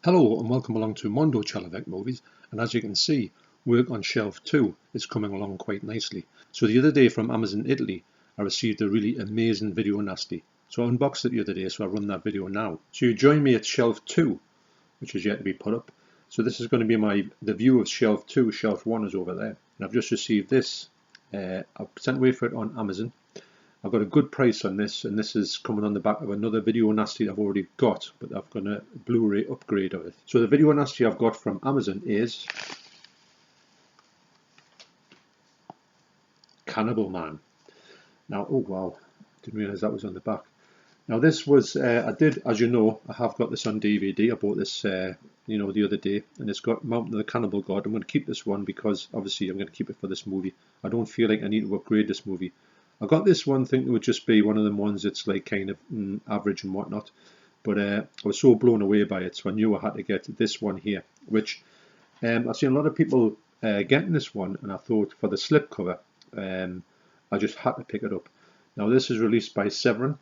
Hello and welcome along to Mondo Chalavec Movies, and as you can see, work on shelf 2 is coming along quite nicely. So the other day from Amazon Italy, I received a really amazing video nasty. So I unboxed it the other day, so I'll run that video now. So you join me at shelf 2, which is yet to be put up. So this is going to be the view of shelf 2, shelf 1 is over there. And I've just received this, I've sent away for it on Amazon. I've got a good price on this, and this is coming on the back of another video nasty I've already got, but I've got a Blu-ray upgrade of it. So the video nasty I've got from Amazon is Cannibal Man. Now, oh wow, didn't realise that was on the back. Now this was, I did, as you know, I have got this on DVD. I bought this, the other day, and it's got Mountain of the Cannibal God. I'm going to keep this one because obviously I'm going to keep it for this movie. I don't feel like I need to upgrade this movie. I got this one thinking it would just be one of them ones that's like kind of average and whatnot, but I was so blown away by it, so I knew I had to get this one here, which I've seen a lot of people getting this one, and I thought for the slipcover, I just had to pick it up. Now this is released by Severin,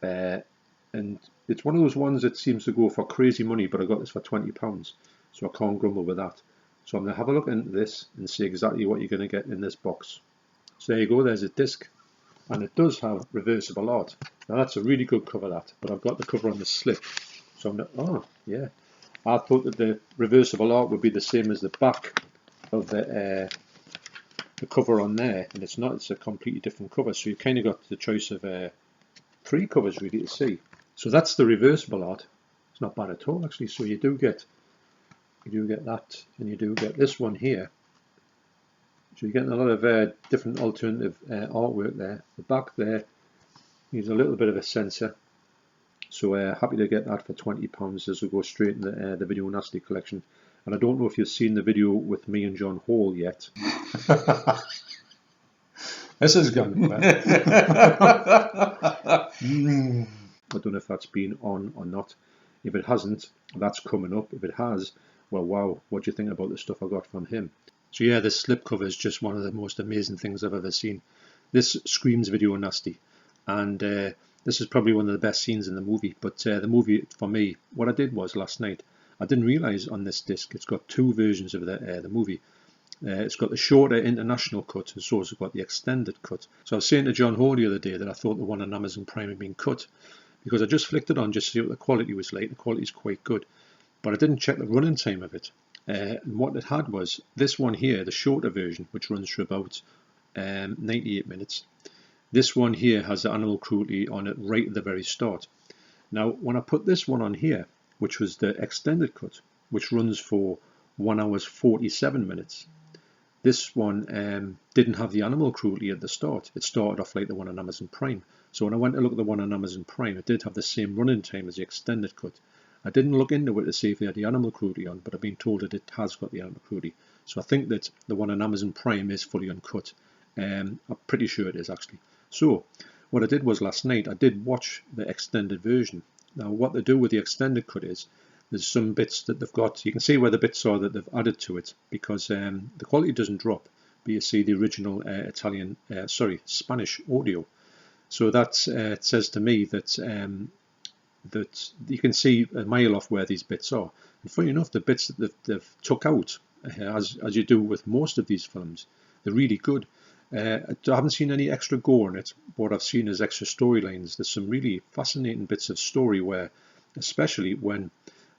and it's one of those ones that seems to go for crazy money, but I got this for £20, so I can't grumble with that. So I'm going to have a look into this and see exactly what you're going to get in this box. So there you go, there's a disc. And it does have reversible art. Now that's a really good cover, that, but I've got the cover on the slip. So I'm not, oh yeah, I thought that the reversible art would be the same as the back of the cover on there, and it's not. It's a completely different cover. So you've kind of got the choice of 3 covers really to see. So that's the reversible art. It's not bad at all actually. So you do get that, and you do get this one here. So you're getting a lot of different alternative artwork there. The back there needs a little bit of a censor. So happy to get that for £20 as we go straight in the Video Nasty collection. And I don't know if you've seen the video with me and John Hall yet. This is good. I don't know if that's been on or not. If it hasn't, that's coming up. If it has, well, wow, what do you think about the stuff I got from him? So yeah, this slipcover is just one of the most amazing things I've ever seen. This screams video nasty, and this is probably one of the best scenes in the movie. But the movie, for me, what I did was last night, I didn't realise on this disc it's got 2 versions of the movie. It's got the shorter international cut, and so it's got the extended cut. So I was saying to John Hall the other day that I thought the one on Amazon Prime had been cut, because I just flicked it on just to see what the quality was like. The quality is quite good, but I didn't check the running time of it. And what it had was this one here, the shorter version, which runs for about 98 minutes. This one here has the animal cruelty on it right at the very start. Now, when I put this one on here, which was the extended cut, which runs for 1 hour 47 minutes, this one didn't have the animal cruelty at the start. It started off like the one on Amazon Prime. So when I went to look at the one on Amazon Prime, it did have the same running time as the extended cut. I didn't look into it to see if they had the animal cruelty on, but I've been told that it has got the animal cruelty. So I think that the one on Amazon Prime is fully uncut. I'm pretty sure it is actually. So what I did was last night, I did watch the extended version. Now what they do with the extended cut is, there's some bits that they've got, you can see where the bits are that they've added to it, because the quality doesn't drop, but you see the original Spanish audio. So that it says to me that that you can see a mile off where these bits are. And funny enough, the bits that they've took out, as you do with most of these films, they're really good. I haven't seen any extra gore in it. What I've seen is extra storylines. There's some really fascinating bits of story where, especially when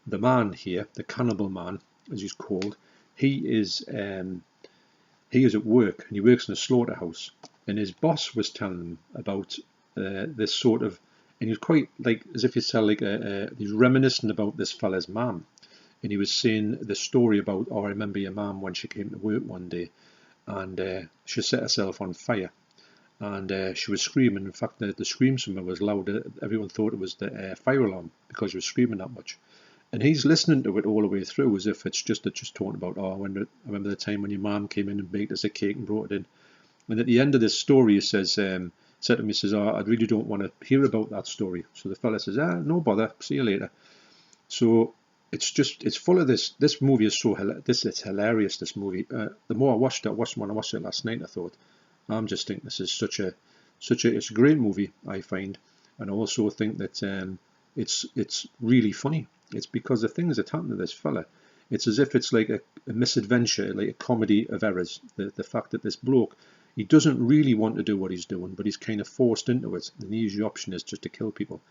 the man here, the cannibal man, as he's called, he is at work, and he works in a slaughterhouse, and his boss was telling him about this sort of, and he was quite like, as if you tell like he's reminiscing about this fella's mum, and he was saying the story about, oh, I remember your mum when she came to work one day, and she set herself on fire, and she was screaming. In fact, the screams from her was loud. Everyone thought it was the fire alarm because she was screaming that much. And he's listening to it all the way through as if it's just talking about, oh, I remember the time when your mum came in and baked us a cake and brought it in. And at the end of this story, he says, said to me, says, oh, I really don't want to hear about that story. So the fella says, no bother, see you later. So it's full of this. This movie is it's hilarious, this movie. The more I watched it, when I watched it last night, I thought, I'm just thinking this is it's a great movie, I find. And I also think that it's really funny. It's because the things that happen to this fella, it's as if it's like a misadventure, like a comedy of errors. The fact that this bloke, he doesn't really want to do what he's doing, but he's kind of forced into it. And the easy option is just to kill people,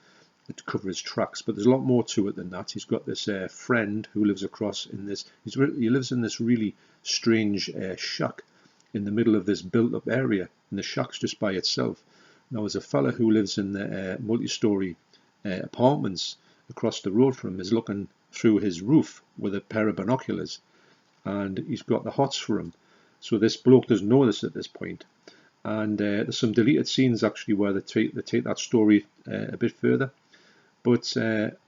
to cover his tracks. But there's a lot more to it than that. He's got this friend who lives across in this. He lives in this really strange shack in the middle of this built-up area, and the shack's just by itself. Now, there's a fella who lives in the multi-story apartments across the road from him, is looking through his roof with a pair of binoculars, and he's got the hots for him. So this bloke doesn't know this at this point. And there's some deleted scenes actually where they take that story a bit further. But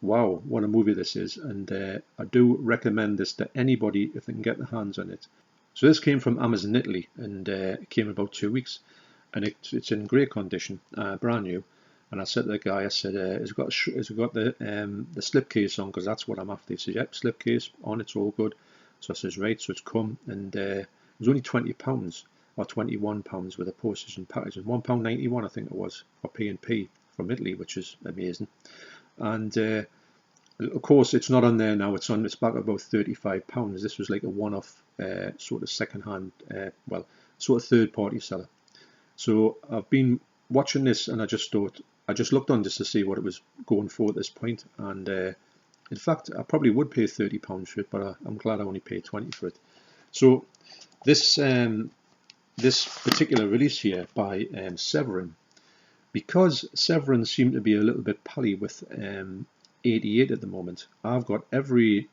wow, what a movie this is, and I do recommend this to anybody if they can get their hands on it. So this came from Amazon Italy, and it came in about 2 weeks, and it's in great condition, brand new. And I said to the guy, I said, has it got the slipcase on, because that's what I'm after. He said, yep, slipcase on, it's all good. So I says, right, so it's come, and it was only £20 or £21 with a postage and packaging, £1.91 I think it was for P&P from Italy, which is amazing. And of course, it's not on there now. It's back at about £35. This was like a one-off sort of second-hand, well, sort of third-party seller. So I've been watching this, and I just looked on just to see what it was going for at this point. And in fact, I probably would pay £30 for it, but I'm glad I only paid 20 for it. So this particular release here by Severin, because Severin seemed to be a little bit pally with 88 at the moment, I've got every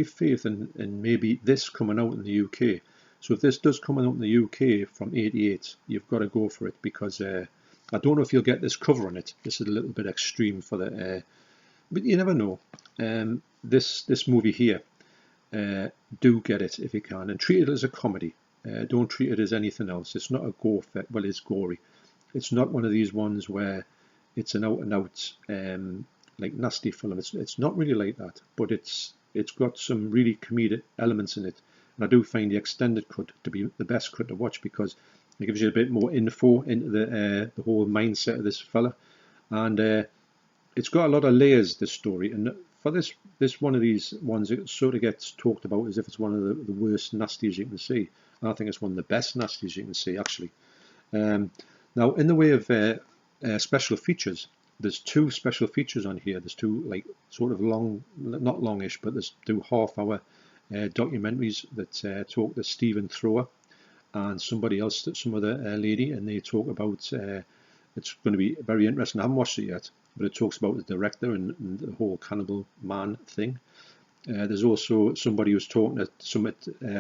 faith in maybe this coming out in the UK. So if this does come out in the UK from 88, you've got to go for it, because I don't know if you'll get this cover on it. This is a little bit extreme for the, but you never know. This movie here, do get it if you can, and treat it as a comedy. Don't treat it as anything else. It's not a gore fest. Well, it's gory. It's not one of these ones where it's an out-and-out like nasty film. It's not really like that, but it's got some really comedic elements in it. And I do find the extended cut to be the best cut to watch, because it gives you a bit more info into the whole mindset of this fella, and it's got a lot of layers, this story. And for this one of these ones, it sort of gets talked about as if it's one of the worst nasties you can see. And I think it's one of the best nasties you can see, actually. Now, in the way of special features, there's 2 special features on here. There's 2 like sort of long, not longish, but there's 2 half-hour documentaries that talk to Stephen Thrower and somebody else, some other lady, and they talk about, it's going to be very interesting. I haven't watched it yet, but it talks about the director and the whole cannibal man thing. There's also somebody who's talking to some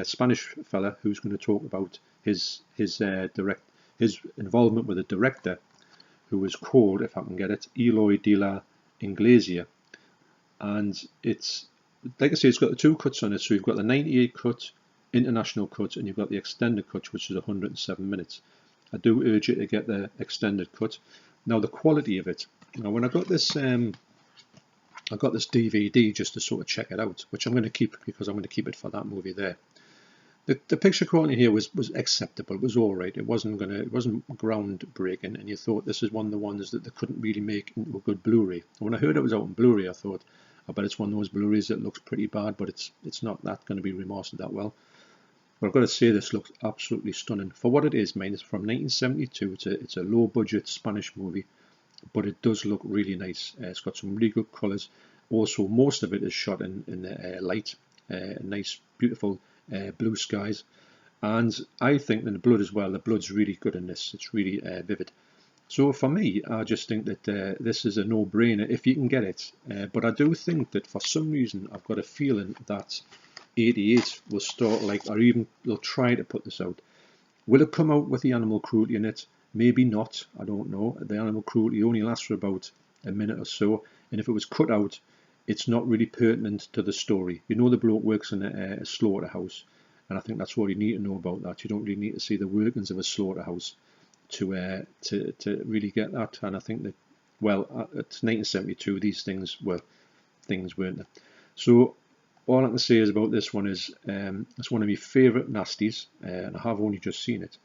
Spanish fella who's going to talk about his involvement with the director, who was called, if I can get it, Eloy de la Iglesia. And it's, like I say, it's got the 2 cuts on it. So you've got the 98 cut, international cut, and you've got the extended cut, which is 107 minutes. I do urge you to get the extended cut. Now, the quality of it. Now, when I got this DVD just to sort of check it out, which I'm going to keep, because I'm going to keep it for that movie there. The picture quality here was acceptable. It was all right. It wasn't groundbreaking, and you thought this is one of the ones that they couldn't really make into a good Blu-ray. When I heard it was out in Blu-ray, I thought, I bet it's one of those Blu-rays that looks pretty bad, but it's not that going to be remastered that well. But I've got to say, this looks absolutely stunning for what it is. Mate, it's from 1972. It's a low-budget Spanish movie, but it does look really nice. It's got some really good colours. Also, most of it is shot in light, nice, beautiful blue skies, and I think in the blood as well. The blood's really good in this. It's really vivid. So for me, I just think that this is a no-brainer if you can get it. But I do think that for some reason, I've got a feeling that 88 will start, like, or even they'll try to put this out. Will it come out with the animal cruelty in it? Maybe not. I don't know. The animal cruelty only lasts for about a minute or so, and if it was cut out, it's not really pertinent to the story. You know, the bloke works in a slaughterhouse, and I think that's all you need to know about that. You don't really need to see the workings of a slaughterhouse to really get that. And I think that, well, it's 1972. These things were things, weren't they? So all I can say is about this one is it's one of my favourite nasties, and I have only just seen it.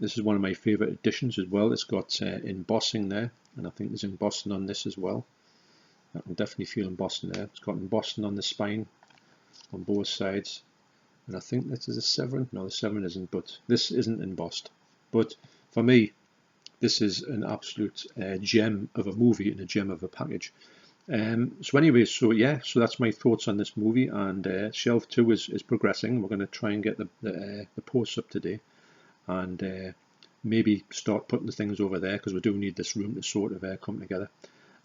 This is one of my favourite editions as well. It's got embossing there, and I think there's embossing on this as well. I can definitely feel embossing there. It's got embossing on the spine on both sides, and I think this is a severing. No, the severing isn't, but this isn't embossed. But for me, this is an absolute gem of a movie and a gem of a package. So anyway, so that's my thoughts on this movie, and Shelf 2 is progressing. We're going to try and get the posts up today, and maybe start putting the things over there, because we do need this room to sort of come together.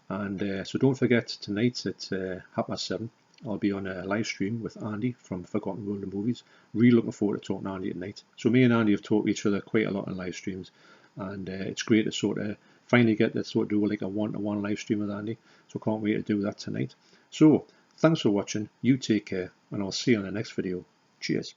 And so don't forget, tonight at 7:30, I'll be on a live stream with Andy from Forgotten World of Movies. Really looking forward to talking to Andy tonight. So me and Andy have talked to each other quite a lot on live streams, and it's great to sort of finally get to sort of do like a one-to-one live stream with Andy. So can't wait to do that tonight. So thanks for watching. You take care, and I'll see you on the next video. Cheers.